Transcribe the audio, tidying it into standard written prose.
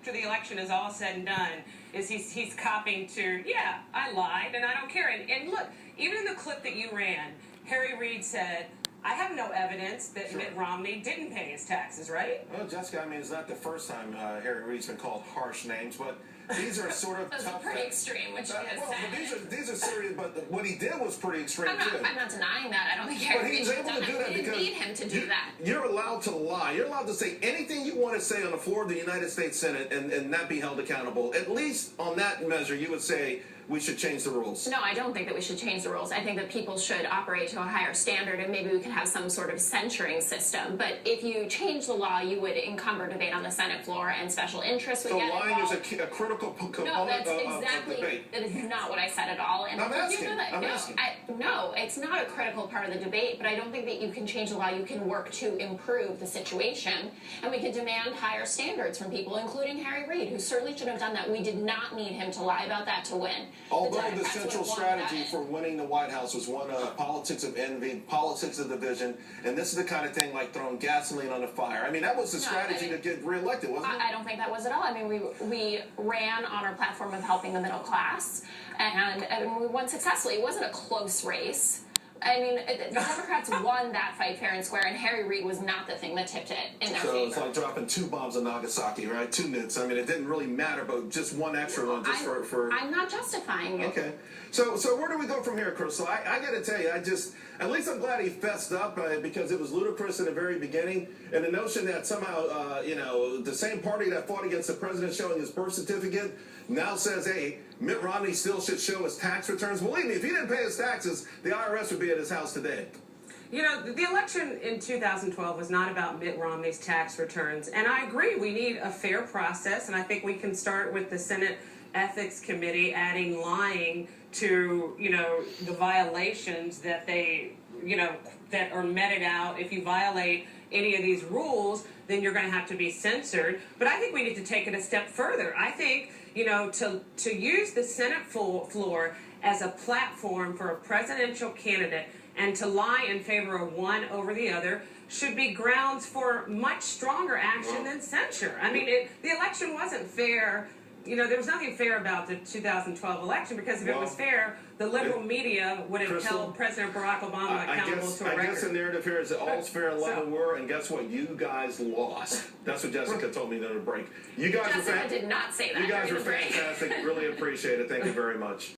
after the election is all said and done is he's copying to, yeah, I lied and I don't care. And look, even in the clip that you ran, Harry Reid said, I have no evidence that Mitt Romney didn't pay his taxes, right? Well, Jessica, I mean, it's not the first time Harry Reid's been called harsh names, but these are sort of Those tough. are pretty extreme, which he has well, said. but these are serious, but what he did was pretty extreme, too. I'm not denying that. I don't think Harry Reid should have done that. We didn't need him to do that. You're allowed to lie. You're allowed to say anything you want to say on the floor of the United States Senate and not be held accountable. At least on that measure, you would say we should change the rules. No, I don't think that we should change the rules. I think that people should operate to a higher standard, and maybe we can have some sort of censoring system. But if you change the law, you would encumber debate on the Senate floor, and special interests would get involved. So lying is a critical component of debate. That is not what I said at all. And I'm asking. You know that. No, it's not a critical part of the debate, but I don't think that you can change the law. You can work to improve the situation, and we can demand higher standards from people, including Harry Reid, who certainly should have done that. We did not need him to lie about that to win. Although the central strategy for winning the White House was one politics of envy, politics of division, and this is the kind of thing like throwing gasoline on the fire. I mean, that was the strategy to get reelected, wasn't it? I don't think that was at all. I mean, we ran on our platform of helping the middle class, and we won successfully. It wasn't a close race. I mean, the Democrats won that fight fair and square, and Harry Reid was not the thing that tipped it in their favor. So it's like dropping 2 bombs on Nagasaki, right? 2 nukes. I mean, it didn't really matter, but just one extra one just for... I'm not justifying it. Okay. So where do we go from here, Crystal? I got to tell you, at least I'm glad he fessed up because it was ludicrous in the very beginning. And the notion that somehow, the same party that fought against the president showing his birth certificate now says, hey, Mitt Romney still should show his tax returns. Believe me, if he didn't pay his taxes, the IRS would be at his house today. You know, the election in 2012 was not about Mitt Romney's tax returns. And I agree, we need a fair process. And I think we can start with the Senate Ethics Committee adding lying to, the violations that that are meted out. If you violate any of these rules, then you're going to have to be censored. But I think we need to take it a step further. I think, to use the Senate floor as a platform for a presidential candidate and to lie in favor of one over the other should be grounds for much stronger action than censure. I mean, the election wasn't fair. There was nothing fair about the 2012 election because if it was fair, the liberal media would have held President Barack Obama accountable to a record. I guess the narrative here is that all's fair in love and war, and guess what? You guys lost. That's what Jessica told me during the break. You guys Jessica did not say that. You guys were fantastic. Really appreciate it. Thank you very much.